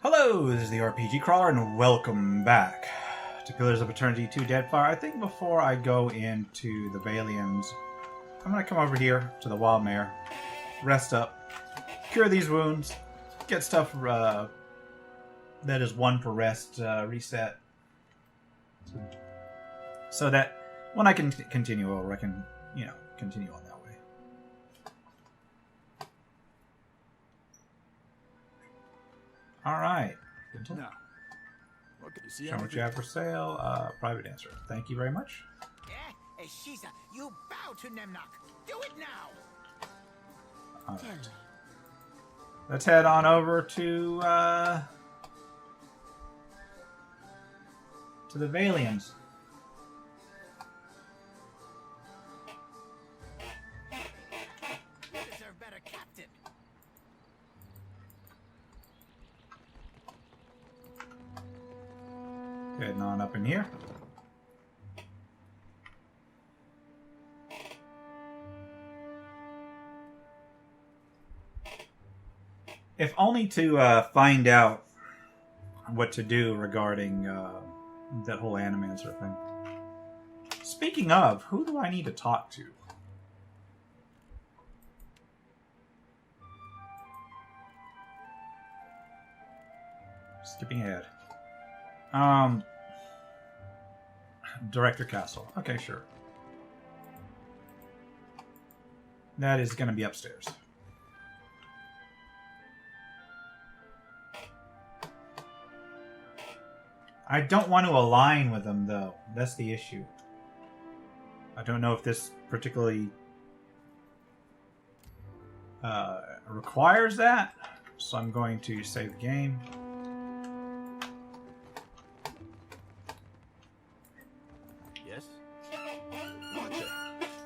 Hello, this is the RPG Crawler, and welcome back to Pillars of Eternity 2 Deadfire. I think before I go into the Valians, I'm going to come over here to the Wildmare, rest up, cure these wounds, get stuff that is one per rest reset, so that when I can continue over, I can, continue on that way. Alright. Now, what can you see? Show what you have for sale. Private answer. Thank you very much. Shiza, you bow to Nemnok. Do it now. Alright. Let's head on over to the Valians. You deserve better, Captain. Heading on up in here. If only to find out what to do regarding that whole Animancer thing. Speaking of, who do I need to talk to? Skipping ahead. Director Castle. Okay, sure. That is going to be upstairs. I don't want to align with them, though. That's the issue. I don't know if this particularly requires that, so I'm going to save the game. Yes? Watcher,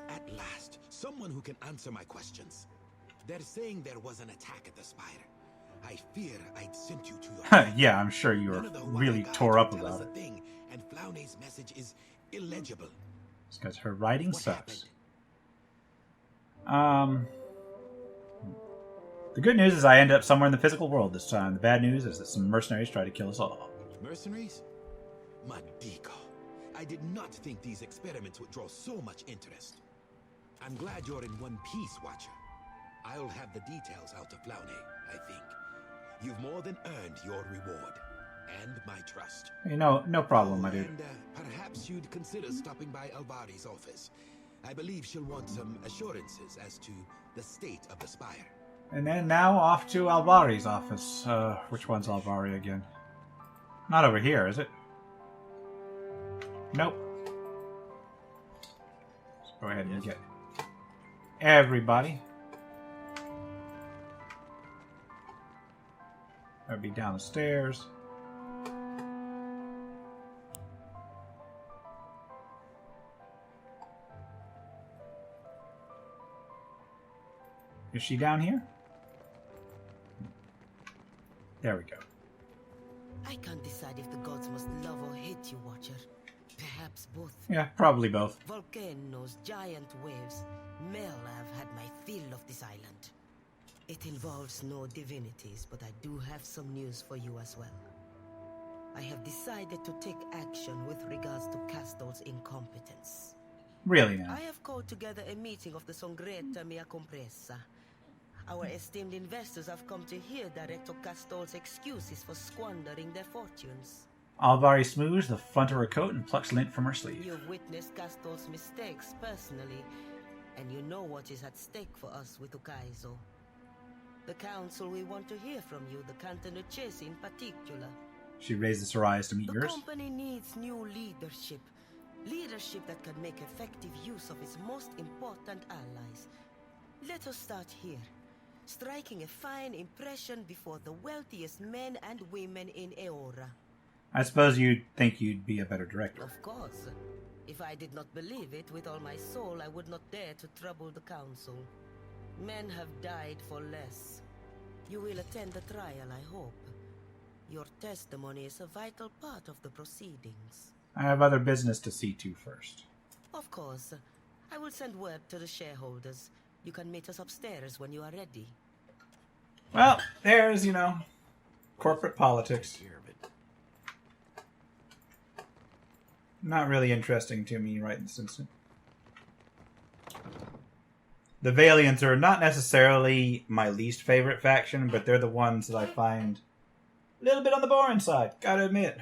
at last, someone who can answer my questions. They're saying there was an attack at the Spire. I fear I'd sent you to your Yeah, I'm sure you were really tore up about it. Thing, and Flaunay's message is illegible. It's because her writing What sucks. happened? The good news is I end up somewhere in the physical world this time. The bad news is that some mercenaries try to kill us all. Mercenaries? Madigo. I did not think these experiments would draw so much interest. I'm glad you're in one piece, Watcher. I'll have the details out of Flaunay, I think. You've more than earned your reward. And my trust. No problem, my dude. And perhaps you'd consider stopping by Alvari's office. I believe she'll want some assurances as to the state of the Spire. And then now off to Alvari's office. Which one's Alvari again? Not over here, is it? Nope. Let's go ahead and get everybody. That'd be down the stairs. Is she down here? There we go. I can't decide if the gods must love or hate you, Watcher. Perhaps both. Yeah, probably both. Volcanoes, giant waves. Mel, I've had my fill of this island. It involves no divinities, but I do have some news for you as well. I have decided to take action with regards to Castor's incompetence. Really now? I have called together a meeting of the Songreta Mea Compressa. Our esteemed investors have come to hear Director Castor's excuses for squandering their fortunes. Alvari smooths the front of her coat and plucks lint from her sleeve. You've witnessed Castor's mistakes personally, and you know what is at stake for us with Ukaizo. The council we want to hear from you, the Canton of Chase in particular. She raises her eyes to meet The yours. company needs new leadership. Leadership that can make effective use of its most important allies. Let us start here. Striking a fine impression before the wealthiest men and women in Eora. I suppose you'd think you'd be a better director. Of course. If I did not believe it with all my soul, I would not dare to trouble the council. Men have died for less. You will attend the trial, I hope. Your testimony is a vital part of the proceedings. I have other business to see to first. Of course. I will send word to the shareholders. You can meet us upstairs when you are ready. Well, there's, Corporate politics. Care of it. Not really interesting to me right in this instant. The Valiants are not necessarily my least favorite faction, but they're the ones that I find a little bit on the boring side, gotta admit.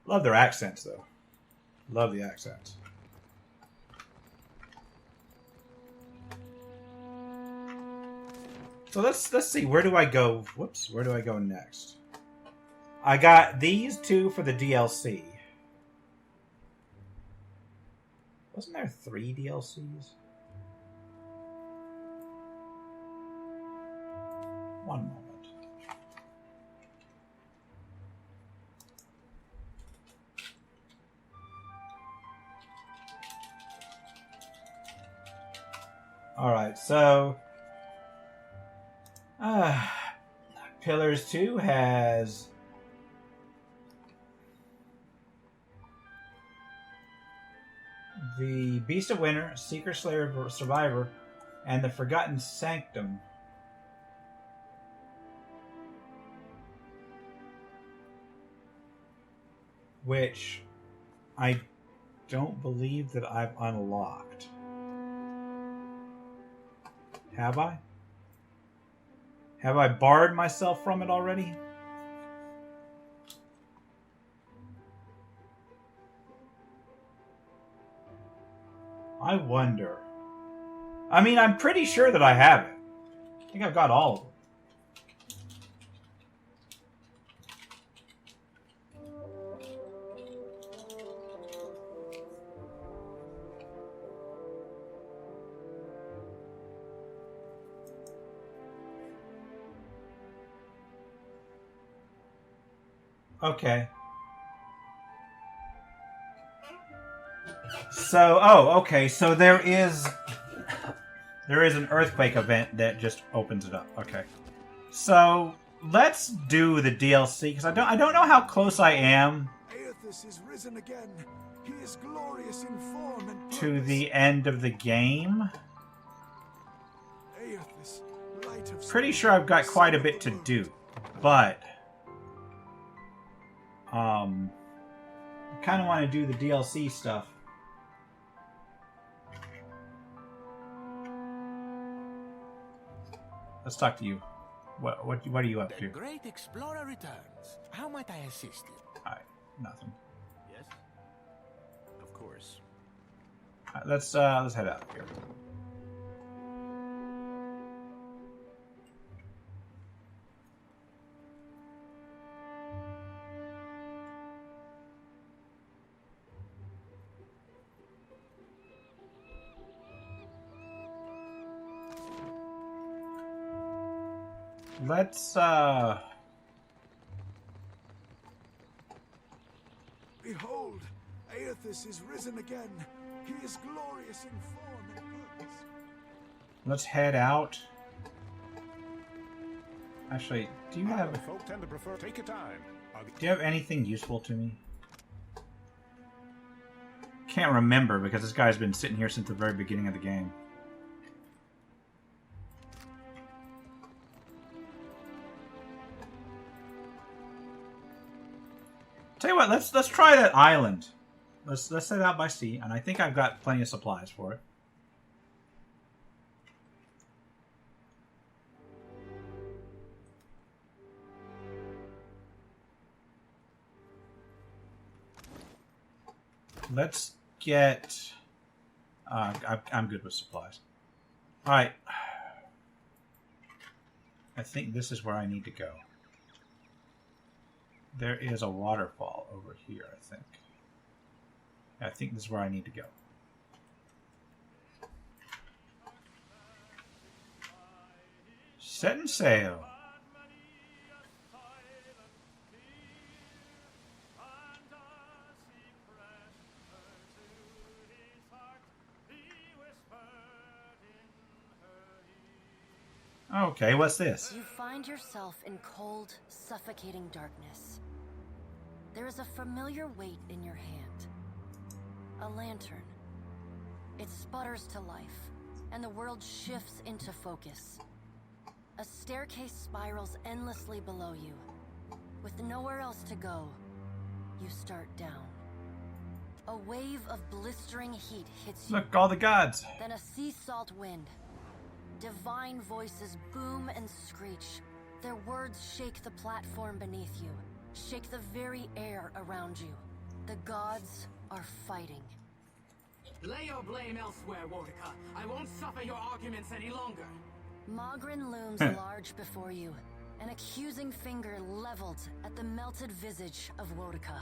Love their accents, though. Love the accents. So let's see, where do I go? Whoops, where do I go next? I got these two for the DLC. Wasn't there 3 DLCs? One moment. Alright, so... Pillars 2 has... the Beast of Winter, Seeker Slayer Survivor, and the Forgotten Sanctum. Which I don't believe that I've unlocked. Have I? Have I barred myself from it already? I wonder. I mean, I'm pretty sure that I have it. I think I've got all of them. Okay. So, okay. So there is an earthquake event that just opens it up. Okay. So let's do the DLC because I don't know how close I am Aethys is risen again. He is glorious in form and to purpose. the end of the game. Aethys, light of Pretty spirit, sure I've got quite a son of bit the to moon. do, but I kind of want to do the DLC stuff. Let's talk to you. What are you up The to? great explorer returns. How might I assist you? Alright, nothing. Yes. Of course. Alright, let's head out here. Let's Behold, Aethys is risen again. He is glorious in form and purpose. let's head out. Actually, do you have Folk tend to prefer take your time. do you have anything useful to me? Can't remember because this guy's been sitting here since the very beginning of the game. Tell you what, let's try that island. Let's set out by sea, and I think I've got plenty of supplies for it. Let's get... I'm good with supplies. Alright. I think this is where I need to go. There is a waterfall over here, I think. I think this is where I need to go. Setting sail. Okay, what's this? You find yourself in cold, suffocating darkness. There is a familiar weight in your hand. A lantern. It sputters to life, and the world shifts into focus. A staircase spirals endlessly below you. With nowhere else to go, you start down. A wave of blistering heat hits you. Look, all the gods. Then a sea salt wind. Divine voices boom and screech. Their words shake the platform beneath you, shake the very air around you. The gods are fighting. Lay your blame elsewhere, Wodika. I won't suffer your arguments any longer. Magrin looms large before you, an accusing finger leveled at the melted visage of Wodika.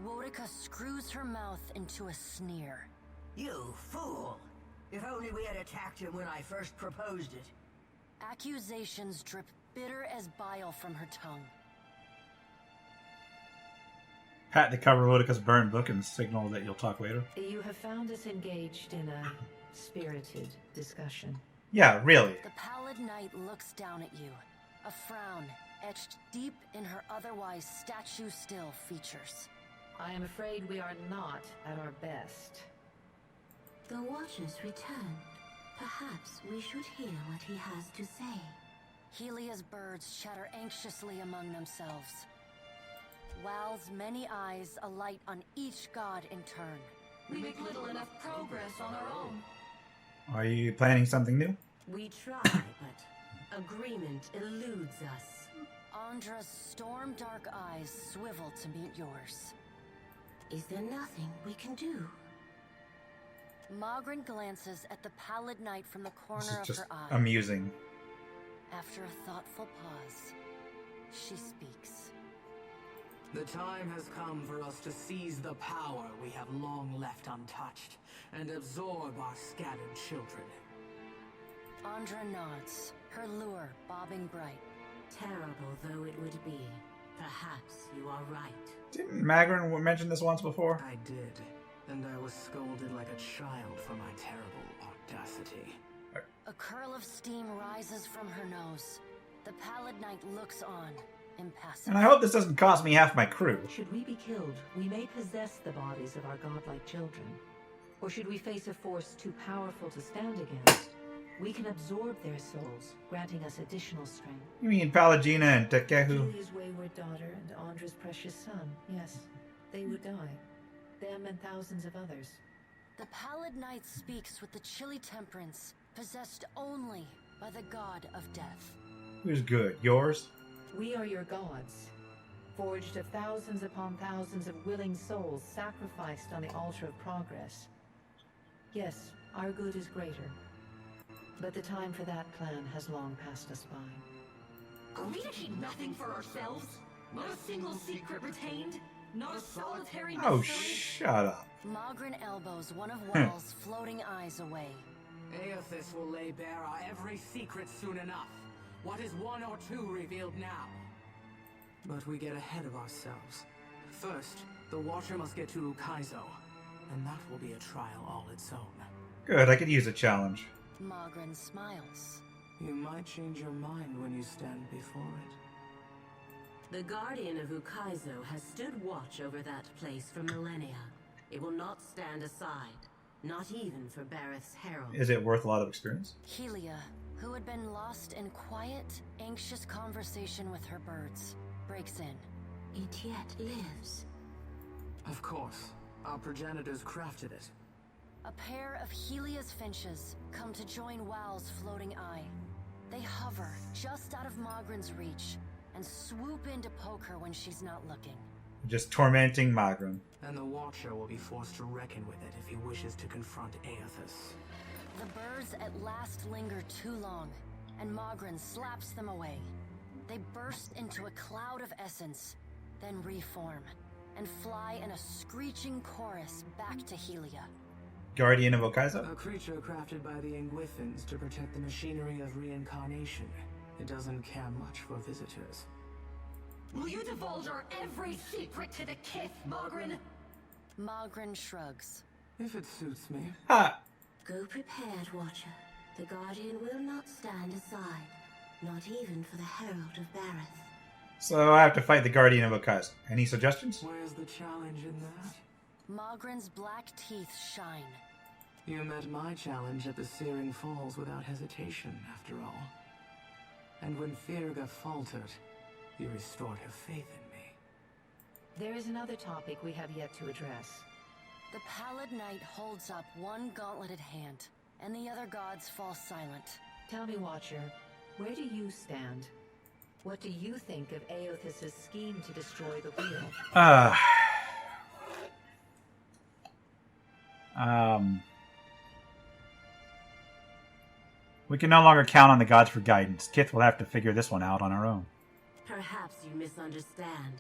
Wodika screws her mouth into a sneer. You fool! If only we had attacked him when I first proposed it. Accusations drip bitter as bile from her tongue. Pat the cover of Wodika's burned book and signal that you'll talk later. You have found us engaged in a spirited discussion. Yeah, really. The pallid knight looks down at you, a frown etched deep in her otherwise statue-still features. I am afraid we are not at our best. The Watchers returned. Perhaps we should hear what he has to say. Helia's birds chatter anxiously among themselves. Wal's many eyes alight on each god in turn. We make little enough progress on our own. Are you planning something new? We try, but agreement eludes us. Andra's storm-dark eyes swivel to meet yours. Is there nothing we can do? Magrin glances at the pallid knight from the This corner is of just her eye. amusing. After a thoughtful pause, she speaks. The time has come for us to seize the power we have long left untouched and absorb our scattered children. Andra nods, her lure bobbing bright. Terrible though it would be, perhaps you are right. Didn't Magrin mention this once before? I did, and I was scolded like a child for my terrible audacity. A curl of steam rises from her nose. The pallid knight looks on, impassive. And I hope this doesn't cost me half my crew. Should we be killed, we may possess the bodies of our godlike children. Or should we face a force too powerful to stand against, we can absorb their souls, granting us additional strength. You mean Pallegina and Tekehu? Julia's wayward daughter and Andra's precious son, yes. They would die. Them and thousands of others. The pallid knight speaks with the chilly temperance, possessed only by the god of death. Who's good? Yours? We are your gods, forged of thousands upon thousands of willing souls sacrificed on the altar of progress. Yes, our good is greater. But the time for that plan has long passed us by. Are we to keep nothing for ourselves? Not a single secret retained? Not a solitary Oh, mystery? shut up. Magrin elbows one of Wal's floating eyes away. Aethys will lay bare our every secret soon enough. What is one or two revealed now? But we get ahead of ourselves. First, the Watcher must get to Ukaizo, and that will be a trial all its own. Good, I could use a challenge. Magrin smiles. You might change your mind when you stand before it. The Guardian of Ukaizo has stood watch over that place for millennia. It will not stand aside, not even for Bareth's herald. Is it worth a lot of experience? Helia, who had been lost in quiet, anxious conversation with her birds, breaks in. It yet lives. Of course. Our progenitors crafted it. A pair of Helia's finches come to join Wal's floating eye. They hover just out of Magrin's reach and swoop in to poke her when she's not looking. Just tormenting Magrin. And the Watcher will be forced to reckon with it if he wishes to confront Aethys. The birds at last linger too long, and Magrin slaps them away. They burst into a cloud of essence, then reform, and fly in a screeching chorus back to Helia. Guardian of Ukaizo? A creature crafted by the Ingwithans to protect the machinery of reincarnation. It doesn't care much for visitors. Will you divulge our every secret to the Kith, Magrin? Magrin shrugs. If it suits me. Ha! Go prepared, Watcher. The Guardian will not stand aside, not even for the Herald of Bareth. So I have to fight the Guardian of Ukaizo. Any suggestions? Where's the challenge in that? Magrin's black teeth shine. You met my challenge at the Searing Falls without hesitation, after all. And when Firga faltered, you restored her faith in me. There is another topic we have yet to address. The Pallid Knight holds up one gauntleted hand, and the other gods fall silent. Tell me, Watcher, where do you stand? What do you think of Aothis' scheme to destroy the wheel? We can no longer count on the gods for guidance. Kith will have to figure this one out on our own. Perhaps you misunderstand.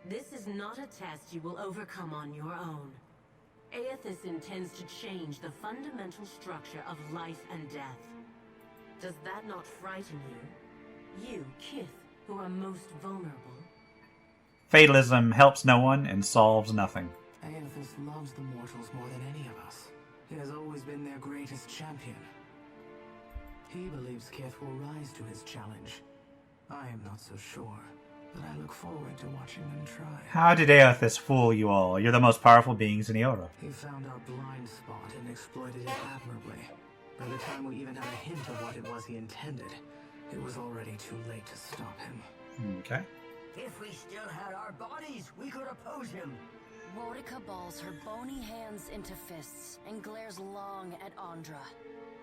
This is not a test you will overcome on your own. Aothis intends to change the fundamental structure of life and death. Does that not frighten you? You, Kith, who are most vulnerable. Fatalism helps no one and solves nothing. Aothis loves the mortals more than any of us. He has always been their greatest champion. He believes Kith will rise to his challenge. I am not so sure, but I look forward to watching them try. How did Aothis fool you all? You're the most powerful beings in Eora. He found our blind spot and exploited it admirably. By the time we even had a hint of what it was he intended, it was already too late to stop him. Okay. If we still had our bodies, we could oppose him. Wodica balls her bony hands into fists and glares long at Andra.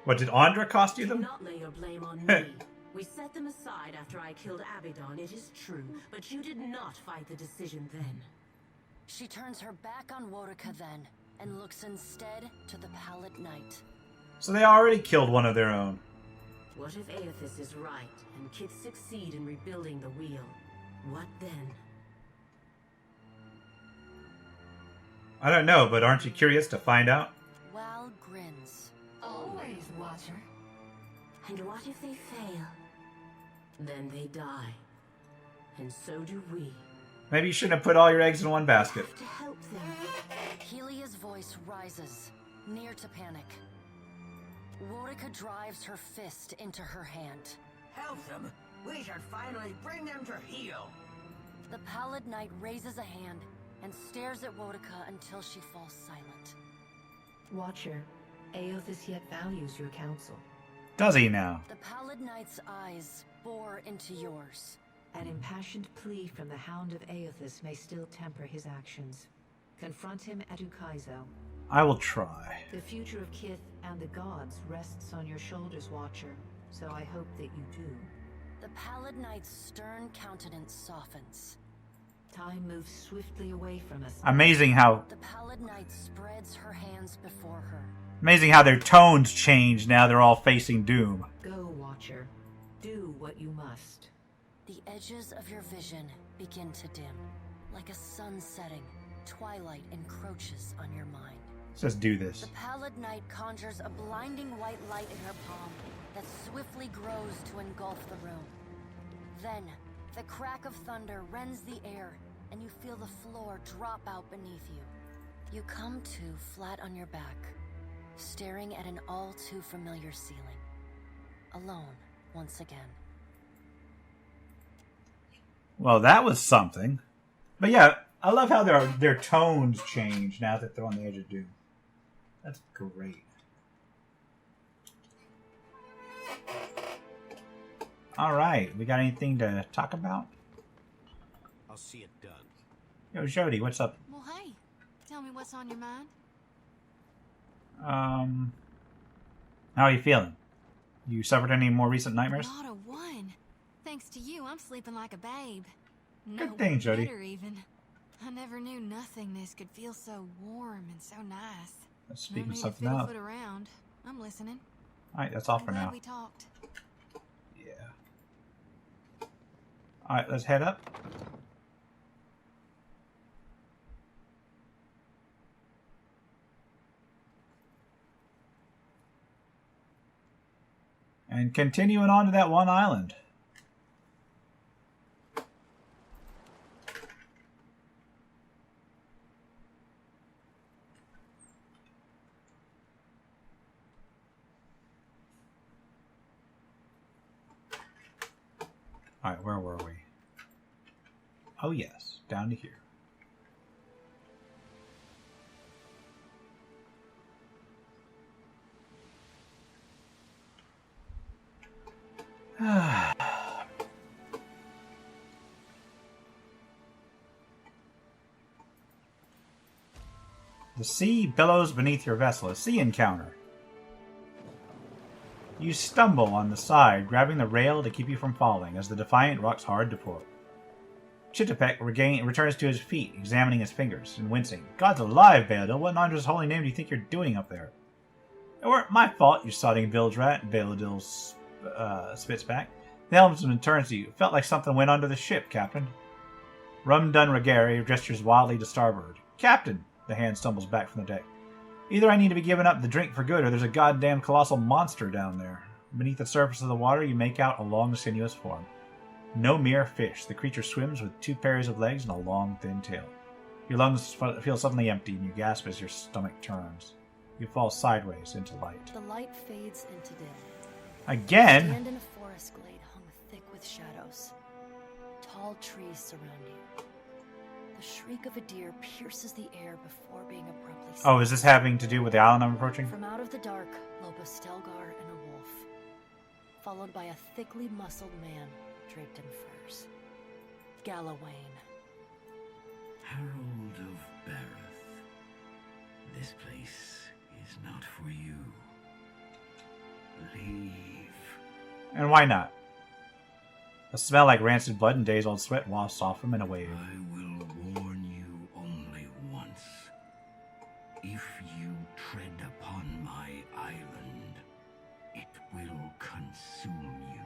What, did Andra cost you Do them? not lay your blame on me. We set them aside after I killed Abaddon, it is true, but you did not fight the decision then. She turns her back on Wodica then, and looks instead to the Pallid Knight. So they already killed one of their own. What if Aothis is right, and Kith succeed in rebuilding the wheel? What then? I don't know, but aren't you curious to find out? Wal grins. Always, Watcher. And what if they fail? Then they die. And so do we. Maybe you shouldn't have put all your eggs in one basket. To help them. Helia's voice rises, near to panic. Wodica drives her fist into her hand. Help them. We should finally bring them to heel. The Pallid Knight raises a hand and stares at Wodica until she falls silent. Watcher, Aothis yet values your counsel. Does he now? The Pallid Knight's eyes bore into yours. An impassioned plea from the Hound of Aothis may still temper his actions. Confront him at Ukaizo. I will try. The future of Kith and the gods rests on your shoulders, Watcher, so I hope that you do. The Pallid Knight's stern countenance softens. Time moves swiftly away from us. Amazing how The Pallid Knight spreads her hands before her. amazing how their tones change now they're all facing doom. Go, Watcher. Do what you must. The edges of your vision begin to dim. Like a sun setting, twilight encroaches on your mind. Let's do this. The Pallid Knight conjures a blinding white light in her palm that swiftly grows to engulf the room. Then, the crack of thunder rends the air, and you feel the floor drop out beneath you. You come to flat on your back, staring at an all too familiar ceiling. Alone, once again. Well, that was something. But yeah, I love how their tones change now that they're on the edge of doom. That's great. Alright, we got anything to talk about? I'll see it done. Yo, Jody, what's up? Well, hey, tell me what's on your mind. How are you feeling? You suffered any more recent nightmares? Not a one. Thanks to you, I'm sleeping like a babe. Good thing, Jody. Better even. I never knew nothingness could feel so warm and so nice. Let's speak no of need something to else. fiddlefoot around. I'm listening. Alright, that's all I'm for glad now. we talked. Yeah. Alright, let's head up. And continuing on to that one island. Alright, where were we? Oh yes, down to here. The sea billows beneath your vessel. A sea encounter. You stumble on the side, grabbing the rail to keep you from falling, as the Defiant rocks hard to port. Chittapek returns to his feet, examining his fingers, and wincing. God's alive, Baeladil. What in Andra's holy name do you think you're doing up there? It weren't my fault, you sodding bilge rat, Baeladil spits back. The helmsman turns to you. Felt like something went under the ship, Captain. Rumdun Regari gestures wildly to starboard. Captain! The hand stumbles back from the deck. Either I need to be giving up the drink for good, or there's a goddamn colossal monster down there. Beneath the surface of the water, you make out a long, sinuous form. No mere fish. The creature swims with 2 pairs of legs and a long, thin tail. Your lungs feel suddenly empty, and you gasp as your stomach turns. You fall sideways into light. The light fades into dim. Again? You stand in a forest glade hung thick with shadows. Tall trees surround you. The shriek of a deer pierces the air before being abruptly stopped. Oh, is this having to do with the island I'm approaching? From out of the dark lope a Stelgar and a wolf, followed by a thickly muscled man draped in furs. Galawain. Herald of Bareth, this place is not for you. Leave. And why not? A smell like rancid blood and days-old sweat wafts off him in a wave. I will warn you only once. If you tread upon my island, it will consume you.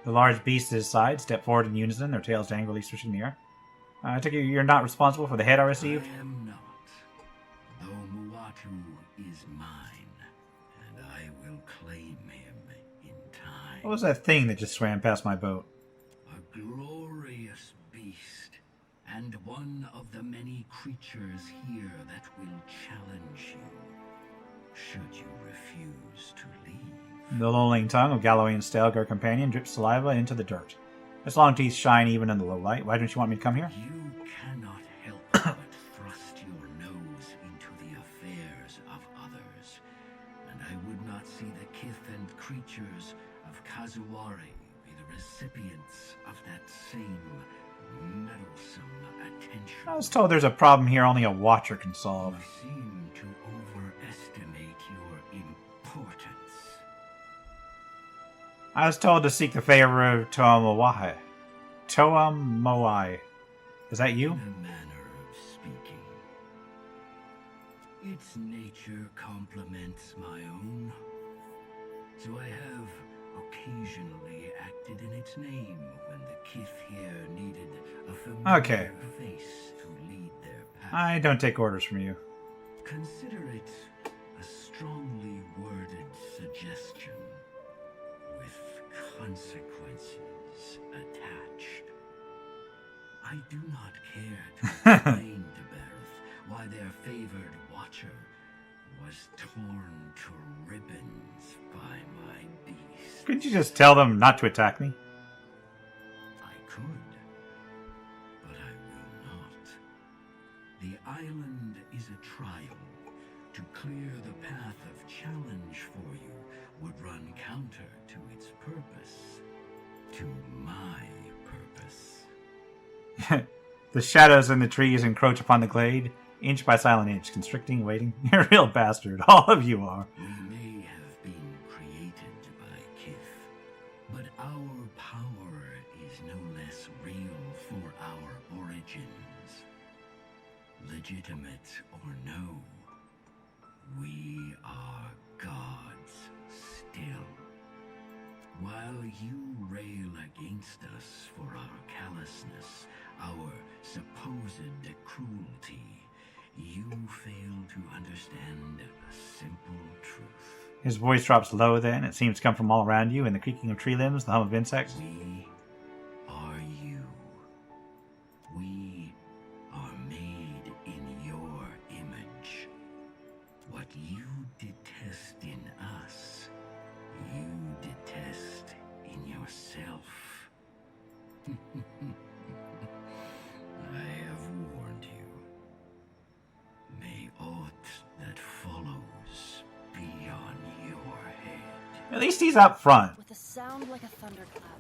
The large beasts at his side step forward in unison, their tails angrily swishing in the air. I take it you're not responsible for the head I received? I am not. Though Muatu is mine, and I will claim him in time. What was that thing that just swam past my boat? A glorious beast, and one of the many creatures here that will challenge you, should you refuse to leave. The lolling tongue of Galawain's Stelgar companion drips saliva into the dirt. Its long teeth shine even in the low light. Why don't you want me to come here? You cannot help but thrust your nose into the affairs of others, and I would not see the kith and creatures of Kazuwari be the recipients of that same meddlesome attention. I was told there's a problem here only a watcher can solve. You seem to overestimate your importance. I was told to seek the favor of Toamoai. Toamoai. Is that you? In a manner of speaking. Its nature complements my own. So I have occasionally acted in its name when the kith here needed a familiar face to lead their path. I don't take orders from you. Consider it a strongly worded suggestion with consequences attached. I do not care to explain to Bareth why their favored watcher was torn to ribbons by my beast. Couldn't you just tell them not to attack me? I could, but I will not. The island is a trial. To clear the path of challenge for you would run counter to its purpose. To my purpose. The shadows in the trees encroach upon the glade, inch by silent inch, constricting, waiting. You're a real bastard. All of you are. We may have been created by kith, but our power is no less real for our origins. Legitimate or no, we are gods still. While you rail against us for our callousness, our supposed cruelty, you fail to understand a simple truth. His voice drops low then. It seems to come from all around you, in the creaking of tree limbs, the hum of insects. We are you. We are made in your image. What you detest in us, you detest in yourself. I have warned you. May aught that follows be on your head. At least he's up front. With a sound like a thunderclap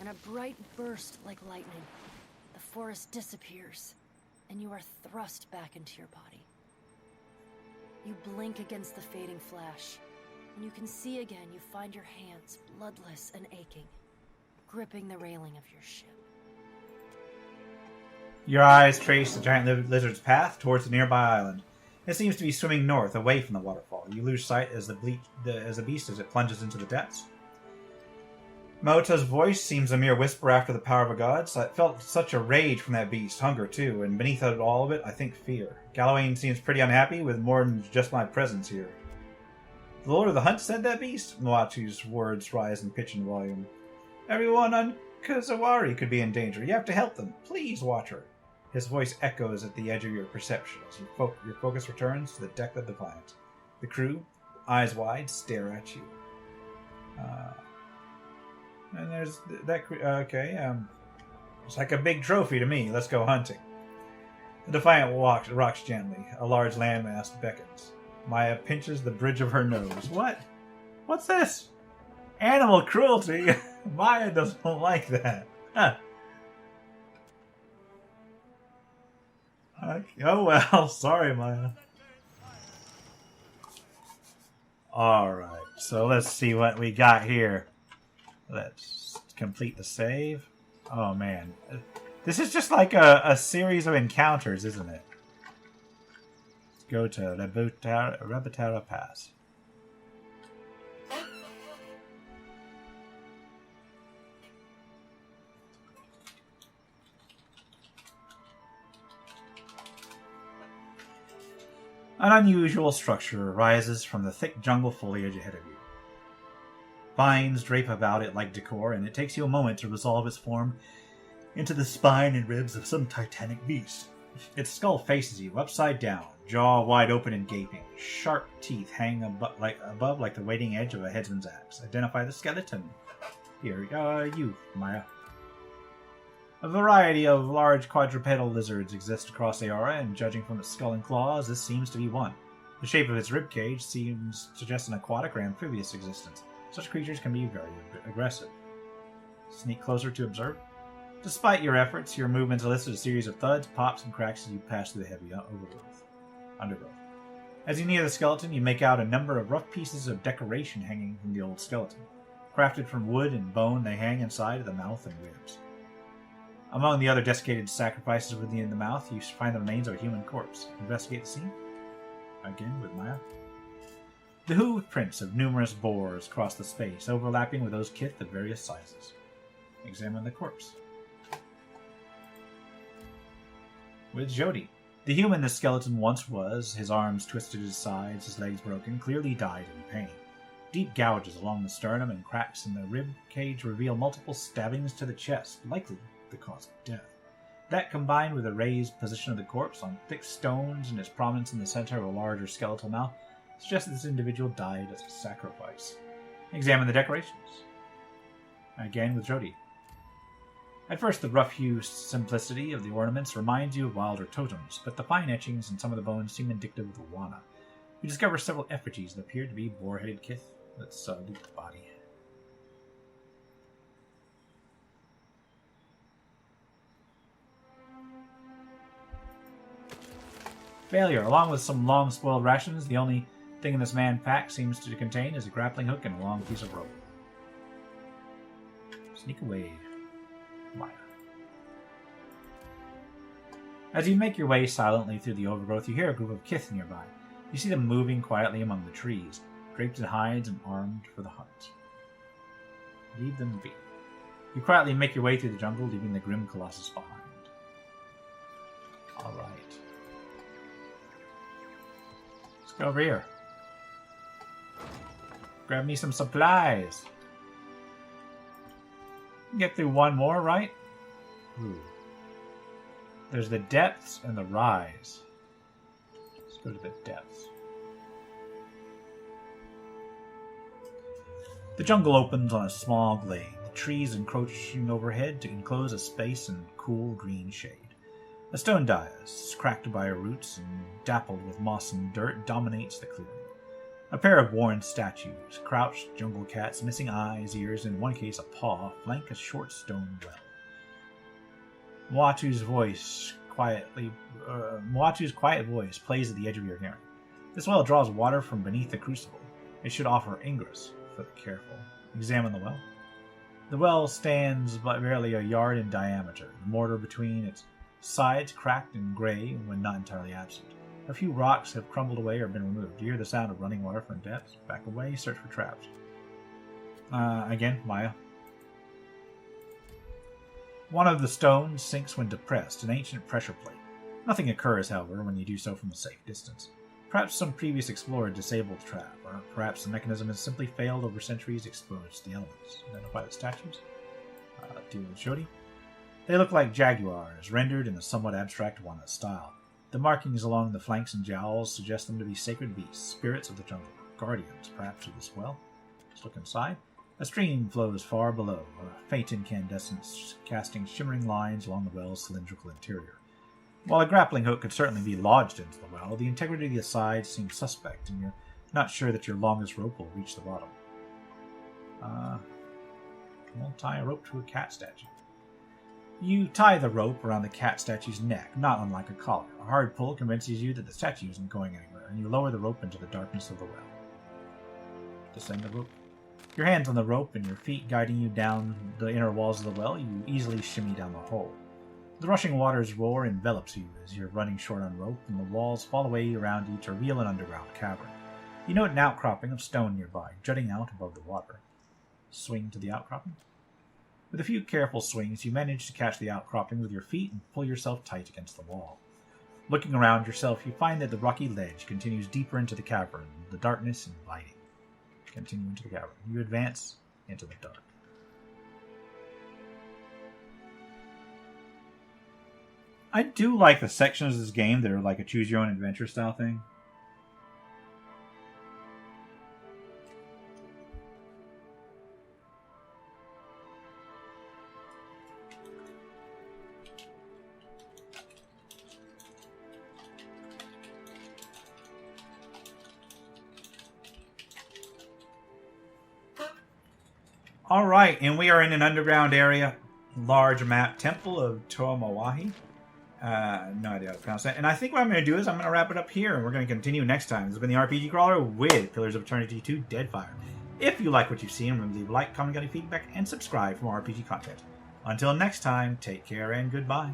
and a bright burst like lightning, the forest disappears, and you are thrust back into your body. You blink against the fading flash. When you can see again, you find your hands bloodless and aching, gripping the railing of your ship. Your eyes trace the giant lizard's path towards the nearby island. It seems to be swimming north, away from the waterfall. You lose sight as the beast as it plunges into the depths. Maota's voice seems a mere whisper after the power of a god. So I felt such a rage from that beast, hunger too, and beneath all of it, I think fear. Galawain seems pretty unhappy with more than just my presence here. The Lord of the Hunt said that beast? Moatu's words rise in pitch and volume. Everyone on Kazawari could be in danger. You have to help them. Please, Watcher. His voice echoes at the edge of your perception as your focus returns to the deck of the planet. The crew, eyes wide, stare at you. And there's that. Okay, it's like a big trophy to me. Let's go hunting. The Defiant rocks gently. A large landmass beckons. Maya pinches the bridge of her nose. What? What's this? Animal cruelty? Maya doesn't like that. Huh. Oh well, sorry, Maya. Alright, so let's see what we got here. Let's complete the save. Oh man. This is just like a series of encounters, isn't it? Let's go to Rebutara Pass. An unusual structure rises from the thick jungle foliage ahead of you. Vines drape about it like decor, and it takes you a moment to resolve its form into the spine and ribs of some titanic beast. Its skull faces you, upside down, jaw wide open and gaping. Sharp teeth hang above like the waiting edge of a headsman's axe. Identify the skeleton. Here, you, Maya. A variety of large quadrupedal lizards exist across Aora, and judging from its skull and claws, this seems to be one. The shape of its ribcage suggests an aquatic or amphibious existence. Such creatures can be very aggressive. Sneak closer to observe. Despite your efforts, your movements elicit a series of thuds, pops, and cracks as you pass through the heavy undergrowth. As you near the skeleton, you make out a number of rough pieces of decoration hanging from the old skeleton. Crafted from wood and bone, they hang inside of the mouth and ribs. Among the other desiccated sacrifices within the mouth, you find the remains of a human corpse. Investigate the scene. Again with Maya. The hoof prints of numerous boars cross the space, overlapping with those kith of various sizes. Examine the corpse. With Jody. The human the skeleton once was, his arms twisted at his sides, his legs broken, clearly died in pain. Deep gouges along the sternum and cracks in the rib cage reveal multiple stabbings to the chest, likely the cause of death. That, combined with the raised position of the corpse on thick stones and its prominence in the center of a larger skeletal mouth, suggests that this individual died as a sacrifice. Examine the decorations. Again with Jody. At first, the rough-hewn simplicity of the ornaments reminds you of wilder totems, but the fine etchings and some of the bones seem indicative of the Wana. You discover several effigies that appear to be boar-headed kith. Let's loot the body. Failure. Along with some long-spoiled rations, the only thing in this man pack seems to contain is a grappling hook and a long piece of rope. Sneak away, Maya. As you make your way silently through the overgrowth, you hear a group of kith nearby. You see them moving quietly among the trees, draped in hides and armed for the hunt. Leave them be. You quietly make your way through the jungle, leaving the grim colossus behind. Alright. Let's go over here. Grab me some supplies. Get through one more, right? Ooh. There's the depths and the rise. Let's go to the depths. The jungle opens on a small glade, the trees encroaching overhead to enclose a space in cool green shade. A stone dais, cracked by roots and dappled with moss and dirt, dominates the clearing. A pair of worn statues, crouched jungle cats, missing eyes, ears, and in one case a paw, flank a short stone well. Moatu's quiet voice plays at the edge of your hearing. This well draws water from beneath the crucible. It should offer ingress for the careful. Examine the well. The well stands but barely a yard in diameter, the mortar between its sides cracked and gray when not entirely absent. A few rocks have crumbled away or been removed. You hear the sound of running water from depths. Back away, search for traps. Again, Maya. One of the stones sinks when depressed, an ancient pressure plate. Nothing occurs, however, when you do so from a safe distance. Perhaps some previous explorer disabled the trap, or perhaps the mechanism has simply failed over centuries exposed to the elements. Identify the statues. Deal with Shodi. They look like jaguars, rendered in a somewhat abstract Wana style. The markings along the flanks and jowls suggest them to be sacred beasts, spirits of the jungle, guardians, perhaps, of this well. Let's look inside. A stream flows far below, a faint incandescence casting shimmering lines along the well's cylindrical interior. While a grappling hook could certainly be lodged into the well, the integrity of the sides seems suspect, and you're not sure that your longest rope will reach the bottom. We'll tie a rope to a cat statue. You tie the rope around the cat statue's neck, not unlike a collar. A hard pull convinces you that the statue isn't going anywhere, and you lower the rope into the darkness of the well. Descend the rope. Your hands on the rope and your feet guiding you down the inner walls of the well, you easily shimmy down the hole. The rushing water's roar envelops you as you're running short on rope, and the walls fall away around you to reveal an underground cavern. You note an outcropping of stone nearby, jutting out above the water. Swing to the outcropping. With a few careful swings, you manage to catch the outcropping with your feet and pull yourself tight against the wall. Looking around yourself, you find that the rocky ledge continues deeper into the cavern, the darkness inviting. Continue into the cavern. You advance into the dark. I do like the sections of this game that are like a choose-your-own-adventure style thing. Alright, and we are in an underground area. Large map. Temple of Tomawahi. No idea how to pronounce that. And I think what I'm going to do is I'm going to wrap it up here, and we're going to continue next time. This has been the RPG Crawler with Pillars of Eternity 2 Deadfire. If you like what you've seen, remember to leave a like, comment, any feedback, and subscribe for more RPG content. Until next time, take care and goodbye.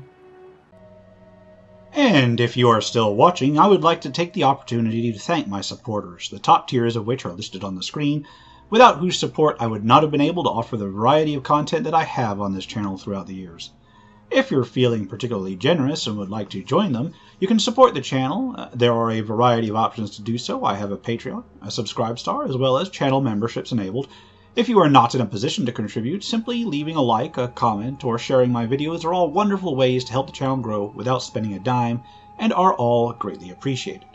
And if you are still watching, I would like to take the opportunity to thank my supporters, the top tiers of which are listed on the screen, without whose support I would not have been able to offer the variety of content that I have on this channel throughout the years. If you're feeling particularly generous and would like to join them, you can support the channel. There are a variety of options to do so. I have a Patreon, a Subscribe Star, as well as channel memberships enabled. If you are not in a position to contribute, simply leaving a like, a comment, or sharing my videos are all wonderful ways to help the channel grow without spending a dime, and are all greatly appreciated.